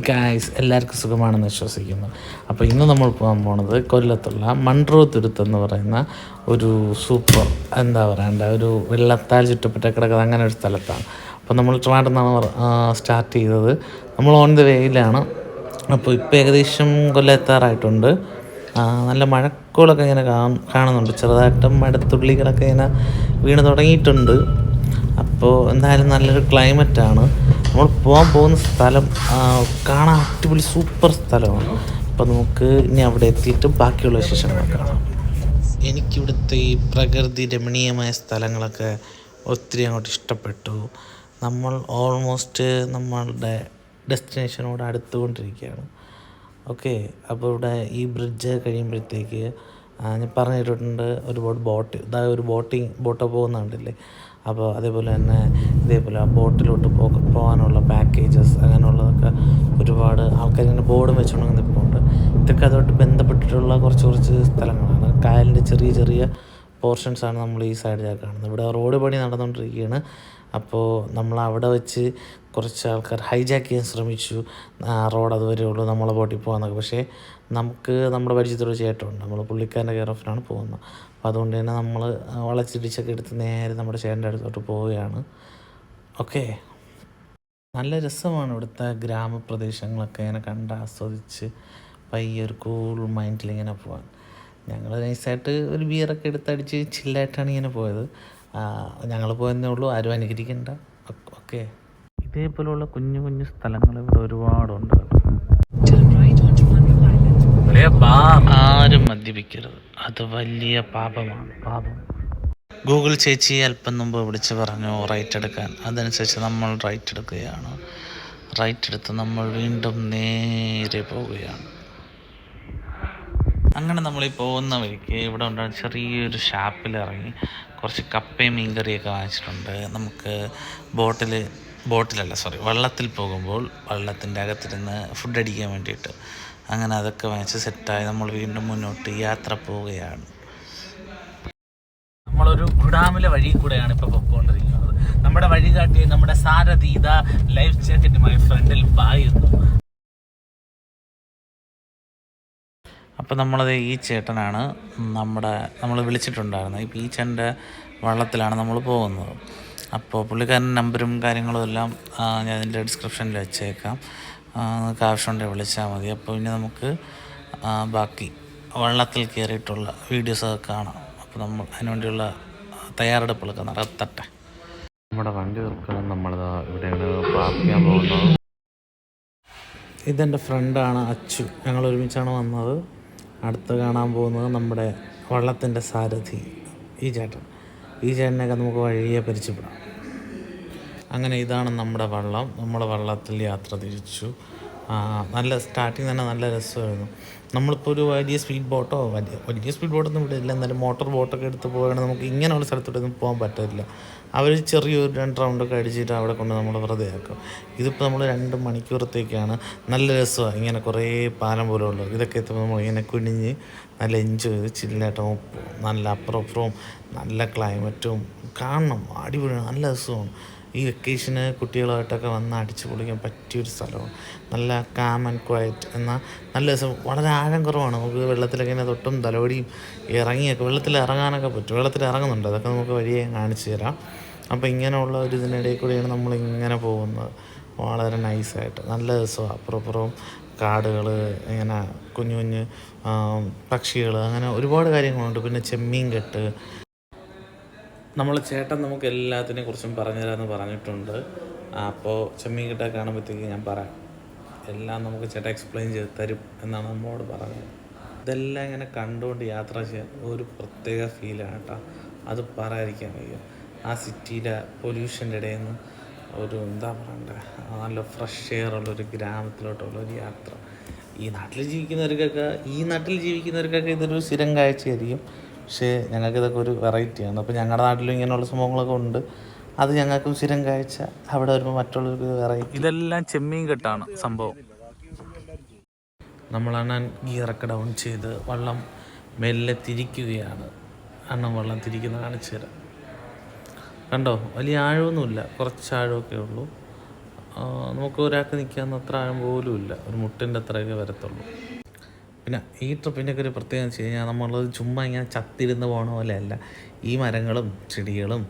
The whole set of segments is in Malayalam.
ഗായ്സ്, എല്ലാവർക്കും സുഖമാണെന്ന് വിശ്വസിക്കുന്നു. അപ്പോൾ ഇന്ന് നമ്മൾ പോകാൻ പോണത് കൊല്ലത്തുള്ള മൺട്രോ തുരുത്ത് എന്ന് പറയുന്ന ഒരു സൂപ്പർ ഒരു വെള്ളത്താൽ ചുറ്റപ്പെട്ട കിടക്കുന്നത് അങ്ങനെ ഒരു സ്ഥലത്താണ്. അപ്പോൾ നമ്മൾ ട്രിവാൻഡ്രം നിന്നാണ് സ്റ്റാർട്ട് ചെയ്തത്. നമ്മൾ ഓൺ ദ വേയിലാണ്. അപ്പോൾ ഇപ്പോൾ ഏകദേശം കൊല്ലം നല്ല മഴക്കോളൊക്കെ ഇങ്ങനെ കാണുന്നുണ്ട്. ചെറുതായിട്ടും മഴത്തുള്ളികളൊക്കെ ഇങ്ങനെ വീണ് തുടങ്ങിയിട്ടുണ്ട്. അപ്പോൾ എന്തായാലും നല്ലൊരു ക്ലൈമറ്റാണ്. നമ്മൾ പോകാൻ പോകുന്ന സ്ഥലം കാണാൻ അടിപൊളി സൂപ്പർ സ്ഥലമാണ്. അപ്പോൾ നമുക്ക് ഇനി അവിടെ എത്തിയിട്ട് ബാക്കിയുള്ള വിശേഷങ്ങൾ കാണാം. എനിക്കിവിടുത്തെ ഈ പ്രകൃതി രമണീയമായ സ്ഥലങ്ങളൊക്കെ ഒത്തിരി അങ്ങോട്ട് ഇഷ്ടപ്പെട്ടു. നമ്മൾ ഓൾമോസ്റ്റ് നമ്മളുടെ ഡെസ്റ്റിനേഷനോട് അടുത്തുകൊണ്ടിരിക്കുകയാണ്. ഓക്കെ, അപ്പോൾ ഇവിടെ ഈ ബ്രിഡ്ജ് കഴിയുമ്പോഴത്തേക്ക് ഞാൻ പറഞ്ഞിട്ടുണ്ട് ഒരുപാട് ഒരു ബോട്ട് പോകുന്നുണ്ടല്ലേ. അപ്പോൾ അതേപോലെ തന്നെ ഇതേപോലെ ആ ബോട്ടിലോട്ട് പോകാനുള്ള പാക്കേജസ് അങ്ങനെയുള്ളതൊക്കെ ഒരുപാട് ആൾക്കാർ ഇങ്ങനെ ബോർഡും വെച്ചുകൊണ്ട് നിൽപ്പുണ്ട്. ഇതൊക്കെ അതുമായിട്ട് ബന്ധപ്പെട്ടിട്ടുള്ള കുറച്ച് സ്ഥലങ്ങളാണ്. കായലിൻ്റെ ചെറിയ ചെറിയ പോർഷൻസാണ് നമ്മൾ ഈ സൈഡിലൊക്കെ കാണുന്നത്. ഇവിടെ റോഡ് പണി നടന്നുകൊണ്ടിരിക്കുകയാണ്. അപ്പോൾ നമ്മൾ അവിടെ വെച്ച് കുറച്ച് ആൾക്കാർ ഹൈജാക്ക് ചെയ്യാൻ ശ്രമിച്ചു. റോഡ് അതുവരെ ഉള്ളൂ, നമ്മളെ ബോട്ടിൽ പോകാമെന്നൊക്കെ. പക്ഷേ നമുക്ക് നമ്മുടെ പരിചയത്തോട് ചേട്ടനുണ്ട്, നമ്മൾ പുള്ളിക്കാരൻ്റെ കെയർ ഓഫിലാണ് പോകുന്നത്. അപ്പോൾ അതുകൊണ്ട് തന്നെ നമ്മൾ വളച്ചിടിച്ചൊക്കെ എടുത്ത് നേരെ നമ്മുടെ ചേട്ടൻ്റെ അടുത്തോട്ട് പോവുകയാണ്. ഓക്കെ, നല്ല രസമാണ് ഇവിടുത്തെ ഗ്രാമപ്രദേശങ്ങളൊക്കെ ഇങ്ങനെ കണ്ട് ആസ്വദിച്ച് പയ്യൊരു കൂൾ മൈൻഡിലിങ്ങനെ പോകാൻ. ഞങ്ങൾ നൈസായിട്ട് ഒരു ബിയറൊക്കെ എടുത്തടിച്ച് ചില്ലായിട്ടാണ് ഇങ്ങനെ പോയത്. ഞങ്ങൾ പോയെന്നേ ഉള്ളൂ, ആരും അനുകരിക്കണ്ട. ഓക്കെ, ഇതേപോലെയുള്ള കുഞ്ഞു കുഞ്ഞു സ്ഥലങ്ങൾ ഇവിടെ ഒരുപാടുണ്ട്. ആരും മദ്യപിക്കരുത്, അത് വലിയ പാപമാണ്, പാപം. ഗൂഗിൾ ചേച്ചി അല്പം മുമ്പ് വിളിച്ച് പറഞ്ഞു റൈറ്റ് എടുക്കാൻ. അതനുസരിച്ച് നമ്മൾ റൈറ്റ് എടുക്കുകയാണ്. റൈറ്റ് എടുത്ത് നമ്മൾ വീണ്ടും നേരെ പോവുകയാണ്. അങ്ങനെ നമ്മൾ ഈ പോകുന്ന വഴിക്ക് ഇവിടെ ഉണ്ടാകുന്ന ചെറിയൊരു ഷാപ്പിൽ ഇറങ്ങി കുറച്ച് കപ്പയും മീൻകറിയൊക്കെ വാങ്ങിച്ചിട്ടുണ്ട്. നമുക്ക് വെള്ളത്തിൽ പോകുമ്പോൾ വെള്ളത്തിൻ്റെ അകത്തിരുന്ന് ഫുഡ് അടിക്കാൻ വേണ്ടിയിട്ട് അങ്ങനെ അതൊക്കെ വാങ്ങിച്ച് സെറ്റായി നമ്മൾ വീണ്ടും മുന്നോട്ട് യാത്ര പോവുകയാണ്. നമ്മളൊരു ഡാമിലെ വഴി കൂടെയാണ് ഇപ്പോൾ പൊയ്ക്കൊണ്ടിരിക്കുന്നത്. നമ്മുടെ വഴികാട്ടി നമ്മുടെ സാരഥി ലൈഫ് ജാക്കറ്റുമായി ഫ്രണ്ടിൽ പായുന്നു. അപ്പോൾ നമ്മളത് ഈ ചേട്ടനാണ് നമ്മൾ വിളിച്ചിട്ടുണ്ടായിരുന്നത്. ഇപ്പോൾ ഈ ചേട്ടൻ്റെ വള്ളത്തിലാണ് നമ്മൾ പോകുന്നത്. അപ്പോൾ പുള്ളിക്കാരൻ നമ്പരും കാര്യങ്ങളും എല്ലാം ഞാൻ അതിൻ്റെ ഡിസ്ക്രിപ്ഷനിൽ വെച്ചേക്കാം. നിങ്ങൾക്ക് ആവശ്യമുണ്ടെങ്കിൽ വിളിച്ചാൽ മതി. അപ്പോൾ ഇനി നമുക്ക് ബാക്കി വള്ളത്തിൽ കയറിയിട്ടുള്ള വീഡിയോസൊക്കെ കാണാം. അപ്പോൾ നമ്മൾ അതിനുവേണ്ടിയുള്ള തയ്യാറെടുപ്പുകളൊക്കെ നടത്തട്ടെ. നമ്മുടെ വണ്ടി തീർക്കാൻ ഇവിടെയാണ് പാർക്ക് ചെയ്യാൻ പോകുന്നത്. ഇതെൻ്റെ ഫ്രണ്ടാണ് അച്ചു. ഞങ്ങൾ ഒരുമിച്ചാണ് വന്നത്. അടുത്ത് കാണാൻ പോകുന്നത് നമ്മുടെ വള്ളത്തിൻ്റെ സാരഥി ഈ ചേട്ടനെയൊക്കെ നമുക്ക് വഴിയെ പരിചയപ്പെടാം. അങ്ങനെ ഇതാണ് നമ്മുടെ വള്ളം. നമ്മുടെ വള്ളത്തിൽ യാത്ര തിരിച്ചു. നല്ല സ്റ്റാർട്ടിങ് തന്നെ നല്ല രസമായിരുന്നു. നമ്മളിപ്പോൾ ഒരു വലിയ സ്പീഡ് ബോട്ടൊന്നും ഇവിടെ ഇല്ല. എന്നാലും മോട്ടോർ ബോട്ടൊക്കെ എടുത്ത് പോവുകയാണെങ്കിൽ നമുക്ക് ഇങ്ങനെയുള്ള സ്ഥലത്തോട്ടൊന്നും പോകാൻ പറ്റില്ല. അവർ ചെറിയൊരു 2 റൗണ്ടൊക്കെ അടിച്ചിട്ട് അവിടെ കൊണ്ട് നമ്മൾ വെറുതെ ആക്കും. ഇതിപ്പോൾ നമ്മൾ 2 മണിക്കൂറത്തേക്കാണ്. നല്ല രസമാണ്. ഇങ്ങനെ കുറേ പാലം പോലെ ഉള്ളത്. ഇതൊക്കെ എത്തുമ്പോൾ നമ്മൾ ഇങ്ങനെ കുനിഞ്ഞ് നല്ല എൻജോയ് ചെയ്ത് ചില്ലായിട്ടും നല്ല അപ്പുറവും നല്ല ക്ലൈമറ്റും കാണണം. അടിപൊളിയാണ്, നല്ല രസമാണ്. ഈ വെക്കേഷന് കുട്ടികളുമായിട്ടൊക്കെ വന്ന് അടിച്ചു പൊളിക്കാൻ പറ്റിയൊരു സ്ഥലമാണ്. നല്ല കാം ആൻഡ് ക്വയറ്റ് എന്നാൽ നല്ല രസം. വളരെ ആഴം കുറവാണ്. നമുക്ക് വെള്ളത്തിലൊക്കെ ഇങ്ങനെ തൊട്ടും തലോടിയും ഇറങ്ങിയൊക്കെ വെള്ളത്തിൽ ഇറങ്ങാനൊക്കെ പറ്റും. വെള്ളത്തിൽ ഇറങ്ങുന്നുണ്ട്, അതൊക്കെ നമുക്ക് വഴിയെ കാണിച്ചു തരാം. അപ്പോൾ ഇങ്ങനെയുള്ള ഒരു ഇതിനിടയിൽ കൂടെയാണ് നമ്മളിങ്ങനെ പോകുന്നത്. വളരെ നൈസായിട്ട് നല്ല രസമാണ്. അപ്പുറവും കാടുകൾ, ഇങ്ങനെ കുഞ്ഞു കുഞ്ഞ് പക്ഷികൾ, അങ്ങനെ ഒരുപാട് കാര്യങ്ങളുണ്ട്. പിന്നെ ചെമ്മീൻ കെട്ട്. നമ്മൾ ചേട്ടൻ നമുക്ക് എല്ലാത്തിനെ കുറിച്ചും പറഞ്ഞുതരാമെന്ന് പറഞ്ഞിട്ടുണ്ട്. അപ്പോൾ ചെമ്മീൻ കെട്ടൊക്കെ കാണുമ്പോഴത്തേക്ക് ഞാൻ പറയാം, എല്ലാം നമുക്ക് ചേട്ടൻ എക്സ്പ്ലെയിൻ ചെയ്ത് തരും എന്നാണ് നമ്മളോട് പറഞ്ഞത്. ഇതെല്ലാം ഇങ്ങനെ കണ്ടുകൊണ്ട് യാത്ര ചെയ്യാൻ ഒരു പ്രത്യേക ഫീലാണ് കേട്ടോ. അത് പറയാതിരിക്കാൻ വയ്യ. ആ സിറ്റിയിലെ പൊല്യൂഷൻ്റെ ഇടയിൽ നിന്ന് ഒരു നല്ല ഫ്രഷ് എയർ ഉള്ളൊരു ഗ്രാമത്തിലോട്ടുള്ളൊരു യാത്ര. ഈ നാട്ടിൽ ജീവിക്കുന്നവർക്കൊക്കെ ഇതൊരു സ്ഥിരം കാഴ്ചയായിരിക്കും. പക്ഷേ ഞങ്ങൾക്കിതൊക്കെ ഒരു വെറൈറ്റിയാണ്. അപ്പോൾ ഞങ്ങളുടെ നാട്ടിലും ഇങ്ങനെയുള്ള സംഭവങ്ങളൊക്കെ ഉണ്ട്. അത് ഞങ്ങൾക്കും സ്ഥിരം കാഴ്ച. അവിടെ വരുമ്പോൾ മറ്റുള്ളവർക്ക് വെറൈറ്റി. ഇതെല്ലാം ചെമ്മീൻ കെട്ടാണ് സംഭവം. നമ്മളാണ് ഗിയറൊക്കെ ഡൗൺ ചെയ്ത് വള്ളം മെല്ലെ തിരിക്കുകയാണ്. വള്ളം തിരിക്കുന്ന കാണിച്ചു തരാം. കണ്ടോ, വലിയ ആഴമൊന്നുമില്ല, കുറച്ച് ആഴമൊക്കെ ഉള്ളൂ. നമുക്ക് ഒരാൾക്ക് നിൽക്കാവുന്ന അത്ര ആഴം പോലും ഇല്ല, ഒരു മുട്ടിൻ്റെ അത്രയൊക്കെ വരത്തുള്ളൂ. പിന്നെ ഈ ട്രിപ്പിൻ്റെയൊക്കെ ഒരു പ്രത്യേകത വെച്ച് കഴിഞ്ഞാൽ നമ്മളത് ചുമ്മാ ഇങ്ങനെ ചത്തിരുന്ന് പോകണ പോലെയല്ല. ഈ മരങ്ങളും ചെടികളും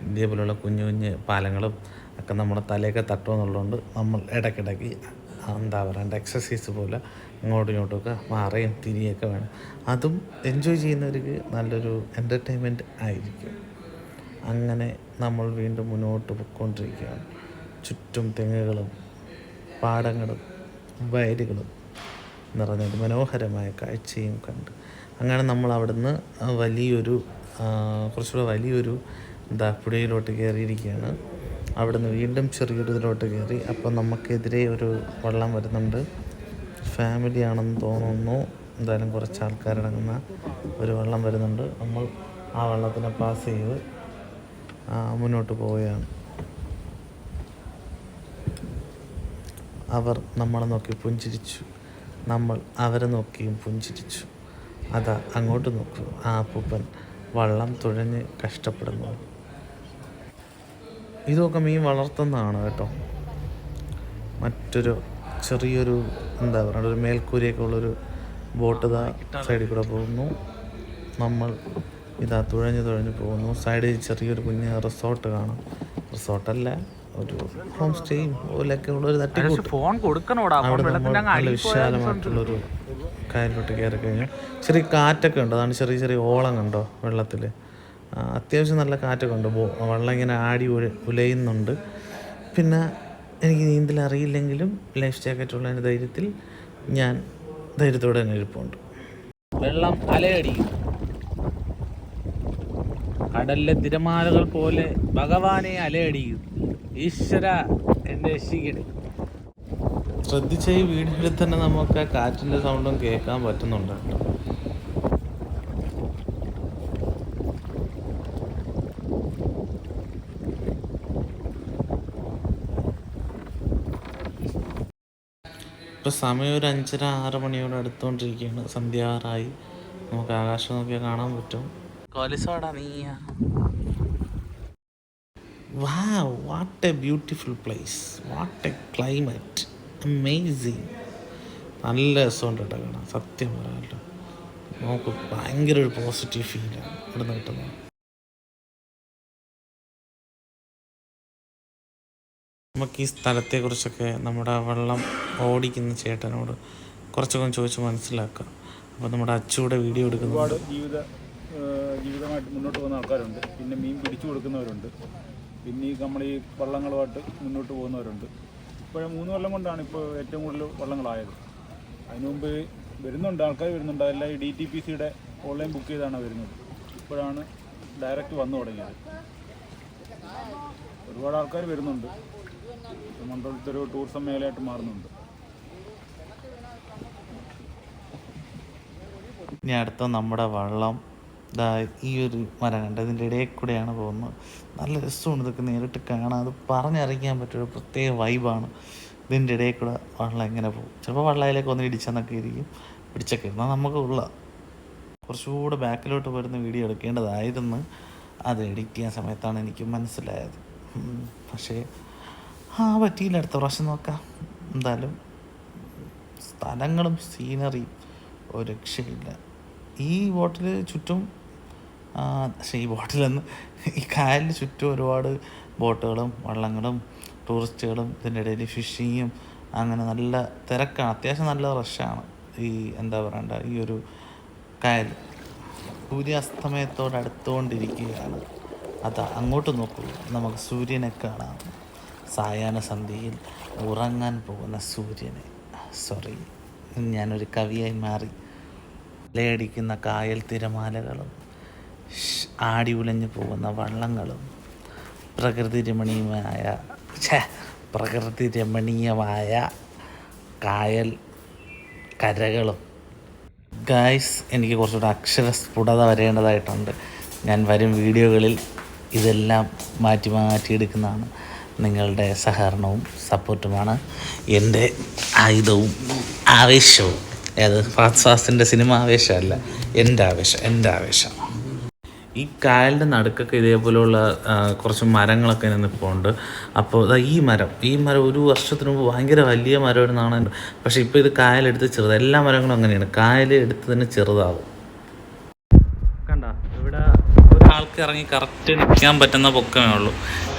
ഇതേപോലെയുള്ള കുഞ്ഞു കുഞ്ഞ് പാലങ്ങളും ഒക്കെ നമ്മുടെ തലയൊക്കെ തട്ടുമെന്നുള്ളതുകൊണ്ട് നമ്മൾ ഇടയ്ക്കിടയ്ക്ക് എന്താ പറയുക എക്സസൈസ് പോലെ ഇങ്ങോട്ടും ഇങ്ങോട്ടുമൊക്കെ മാറുകയും തിരിയൊക്കെ വേണം. അതും എൻജോയ് ചെയ്യുന്നവർക്ക് നല്ലൊരു എൻ്റർടൈൻമെൻറ്റ് ആയിരിക്കും. അങ്ങനെ നമ്മൾ വീണ്ടും മുന്നോട്ട് പോയിക്കൊണ്ടിരിക്കുകയാണ്. ചുറ്റും തെങ്ങുകളും പാടങ്ങളും വയലുകളും നിറഞ്ഞൊരു മനോഹരമായ കാഴ്ചയും കണ്ട് അങ്ങനെ നമ്മൾ അവിടുന്ന് വലിയൊരു കുറച്ചുകൂടെ വലിയൊരു പുഴയിലോട്ട് കയറിയിരിക്കുകയാണ്. അവിടുന്ന് വീണ്ടും ചെറിയൊരു ഇതിലോട്ട് കയറി. അപ്പം നമുക്കെതിരെ ഒരു വള്ളം വരുന്നുണ്ട്. ഫാമിലി ആണെന്ന് തോന്നുന്നു, എന്തായാലും കുറച്ച് ആൾക്കാരടങ്ങുന്ന ഒരു വള്ളം വരുന്നുണ്ട്. നമ്മൾ ആ വള്ളത്തിനെ പാസ് ചെയ്ത് മുന്നോട്ട് പോവുകയാണ്. അവർ നമ്മളെ നോക്കി പുഞ്ചിരിച്ചു, നമ്മൾ അവരെ നോക്കിയും പുഞ്ചിരിച്ചു. അതാ അങ്ങോട്ട് നോക്കൂ, ആ അപ്പൂപ്പൻ വള്ളം തുഴഞ്ഞ് കഷ്ടപ്പെടുന്നു. ഇതൊക്കെ മീൻ വളർത്തുന്നതാണ് കേട്ടോ. മറ്റൊരു ചെറിയൊരു എന്താ പറയുക ഒരു മേൽക്കൂരയൊക്കെ ഉള്ളൊരു ബോട്ട് ഇതാ സൈഡിൽ കൂടെ പോകുന്നു. നമ്മൾ ഇതാ തുഴഞ്ഞ് പോകുന്നു. സൈഡിൽ ചെറിയൊരു കുഞ്ഞ് റിസോർട്ട് കാണാം. റിസോർട്ടല്ല, ഒരു ഹോം സ്റ്റേയും പോലെയൊക്കെ ഉള്ളൊരു തട്ടിക്കൂട്ട്. അവിടെ നമ്മൾ നല്ല വിശാലമായിട്ടുള്ളൊരു കായലിലോട്ട് കയറി കഴിഞ്ഞു. ചെറിയ കാറ്റൊക്കെ ഉണ്ട്, അതാണ് ചെറിയ ചെറിയ ഓളം കണ്ടോ വെള്ളത്തിൽ. അത്യാവശ്യം നല്ല കാറ്റൊക്കെ ഉണ്ട്. വെള്ളം ഇങ്ങനെ ആടി ഉലയുന്നുണ്ട്. പിന്നെ എനിക്ക് നീന്തൽ അറിയില്ലെങ്കിലും ലൈഫ് ജാക്കറ്റ് ഉള്ളതിൻ്റെ ധൈര്യത്തിൽ ഞാൻ ധൈര്യത്തോടെ തന്നെ ഇരിപ്പുണ്ട്. വെള്ളം അലയടിക്കും, കടലിലെ തിരമാലകൾ പോലെ ഭഗവാനെ അലയടിക്കും. ഈശ്വര എന്നെ രക്ഷിക്കണേ. ശ്രദ്ധിച്ച ഈ വീഡിയോയിൽ തന്നെ നമുക്ക് കാറ്റിൻ്റെ സൗണ്ടും കേൾക്കാൻ പറ്റുന്നുണ്ട് കേട്ടോ. ഇപ്പോൾ സമയം ഒരു 5:30-6 മണിയോട് അടുത്തുകൊണ്ടിരിക്കുകയാണ്. സന്ധ്യാറായി. നമുക്ക് ആകാശം നോക്കിയാൽ കാണാൻ പറ്റും. കൊലിസോടാ നീയ. Wow, what a beautiful place. What a climate. Amazing. നല്ല രസമുണ്ട് കേട്ടോ കാണാൻ, സത്യം പറയാമല്ലോ. നമുക്ക് ഭയങ്കര ഒരു പോസിറ്റീവ് ഫീലാണ് ഇവിടെ നിന്ന് കിട്ടുന്നത്. നമുക്ക് ഈ സ്ഥലത്തെക്കുറിച്ചൊക്കെ നമ്മുടെ വള്ളം ഓടിക്കുന്ന ചേട്ടനോട് കുറച്ചൊക്കെ ചോദിച്ച് മനസ്സിലാക്കാം. അപ്പോൾ നമ്മുടെ അച്ചൂടെ വീഡിയോ എടുക്കുന്നുണ്ട്. ജീവിതമായിട്ട് മുന്നോട്ട് പോകുന്ന ആൾക്കാരുണ്ട്. പിന്നെ മീൻ പിടിച്ചു കൊടുക്കുന്നവരുണ്ട്. പിന്നെ നമ്മൾ ഈ വള്ളങ്ങളുമായിട്ട് മുന്നോട്ട് പോകുന്നവരുണ്ട്. ഇപ്പോഴും 3 കൊല്ലം കൊണ്ടാണ് ഇപ്പോൾ ഏറ്റവും കൂടുതൽ വള്ളങ്ങളായത്. അതിനു മുമ്പ് വരുന്നുണ്ട്, ആൾക്കാർ വരുന്നുണ്ട്. അതെല്ലാം ഈ DTPCയുടെ ഓൺലൈൻ ബുക്ക് ചെയ്താണ് വരുന്നത്. ഇപ്പോഴാണ് ഡയറക്റ്റ് വന്നു തുടങ്ങിയത്. ഒരുപാട് ആൾക്കാർ വരുന്നുണ്ട്. മണ്ഡലത്തൊരു ടൂറിസം മേഖലയായിട്ട് മാറുന്നുണ്ട്. ഇനി അടുത്ത നമ്മുടെ വള്ളം ഈ ഒരു മരം കണ്ട് ഇതിൻ്റെ ഇടയിൽ കൂടെയാണ് പോകുന്നത്. നല്ല രസമാണ് ഇതൊക്കെ നേരിട്ട് കാണാൻ. അത് പറഞ്ഞറിയിക്കാൻ പറ്റൊരു പ്രത്യേക വൈബാണ്. ഇതിൻ്റെ ഇടയിൽ കൂടെ വള്ളം എങ്ങനെ പോകും. ചിലപ്പോൾ വള്ളയിലേക്ക് ഒന്ന് ഇടിച്ചെന്നൊക്കെ ഇരിക്കും. പിടിച്ചൊക്കെ ഇരുന്നാൽ നമുക്കുള്ള കുറച്ചുകൂടെ ബാക്കിലോട്ട് വരുന്ന വീഡിയോ എടുക്കേണ്ടതായിരുന്നു. അത് എഡിറ്റ് ചെയ്യാൻ സമയത്താണ് എനിക്ക് മനസ്സിലായത്. പക്ഷേ പറ്റിയില്ല. അടുത്ത പ്രാവശ്യം നോക്കാം. എന്തായാലും സ്ഥലങ്ങളും സീനറിയും ഒരു രക്ഷയില്ല. ഈ ബോട്ടിൽ ചുറ്റും പക്ഷേ ഈ ബോട്ടിലൊന്ന് ഈ കായലിന് ചുറ്റും ഒരുപാട് ബോട്ടുകളും വള്ളങ്ങളും ടൂറിസ്റ്റുകളും ഇതിൻ്റെ ഇടയിൽ ഫിഷിങ്ങും അങ്ങനെ നല്ല തിരക്കാണ്. അത്യാവശ്യം നല്ല റഷാണ് ഈ എന്താ പറയണ്ട ഈ ഒരു കായൽ. സൂര്യാസ്തമയത്തോട് അടുത്തുകൊണ്ടിരിക്കുകയാണ്. അതാ അങ്ങോട്ട് നോക്കൂ, നമുക്ക് സൂര്യനെ കാണാം. സായാഹ്ന സന്ധ്യയിൽ ഉറങ്ങാൻ പോകുന്ന സൂര്യനെ. സോറി, ഞാനൊരു കവിയായി മാറി. അലയടിക്കുന്ന കായൽ തിരമാലകളും ആടി ഉലഞ്ഞു പോകുന്ന വള്ളങ്ങളും പ്രകൃതി രമണീയമായ കായൽ കരകളും. ഗായ്സ്, എനിക്ക് കുറച്ചുകൂടെ അക്ഷരസ്ഫുടത വരേണ്ടതായിട്ടുണ്ട്. ഞാൻ വരും വീഡിയോകളിൽ ഇതെല്ലാം മാറ്റിയെടുക്കുന്നതാണ്. നിങ്ങളുടെ സഹകരണവും സപ്പോർട്ടുമാണ് എൻ്റെ ആയുധവും ആവേശവും. ഫഹദ് ഫാസിലിൻ്റെ സിനിമ ആവേശമല്ല, എൻ്റെ ആവേശം. ഈ കായലിൻ്റെ നടുക്കൊക്കെ ഇതേപോലെയുള്ള കുറച്ച് മരങ്ങളൊക്കെ നിൽപ്പുണ്ട്. അപ്പോൾ ഈ മരം ഒരു വർഷത്തിന് മുമ്പ് ഭയങ്കര വലിയ മരമായിരുന്നാണ്. പക്ഷേ ഇപ്പോൾ ഇത് കായലെടുത്ത് ചെറുത്. എല്ലാ മരങ്ങളും അങ്ങനെയാണ്, കായലെടുത്ത് തന്നെ ചെറുതാവും. കണ്ട, ഇവിടെ ഒരാൾക്ക് ഇറങ്ങി കറക്റ്റ് നിൽക്കാൻ പറ്റുന്ന പൊക്കമേ ഉള്ളൂ.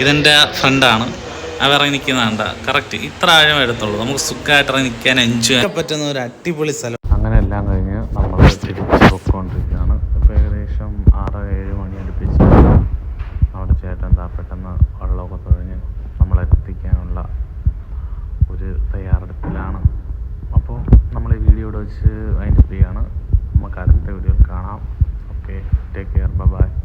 ഇതെൻ്റെ ഫ്രണ്ടാണ്, അവ ഇറങ്ങി നിൽക്കുന്നതാണ്ട. കറക്റ്റ് ഇത്ര ആഴം എടുത്തുള്ളൂ. നമുക്ക് സുഖമായിട്ട് ഇറങ്ങി നിൽക്കാൻ എൻജോയ് ചെയ്യാൻ പറ്റുന്ന ഒരു അടിപൊളി സ്ഥലം. അങ്ങനെ എല്ലാം കഴിഞ്ഞ് നമ്മൾ തിരിച്ച് പൊയ്ക്കൊണ്ടിരിക്കുകയാണ്. ഇപ്പോൾ ഏകദേശം 6-7 മണി അടുപ്പിച്ച് അവിടെ ചേട്ടൻ പെട്ടെന്ന് വെള്ളമൊക്കെ തുഴഞ്ഞ് നമ്മളെത്തിക്കാനുള്ള ഒരു തയ്യാറെടുപ്പിലാണ്. അപ്പോൾ നമ്മൾ ഈ വീഡിയോ വെച്ച് അതിൻ്റെ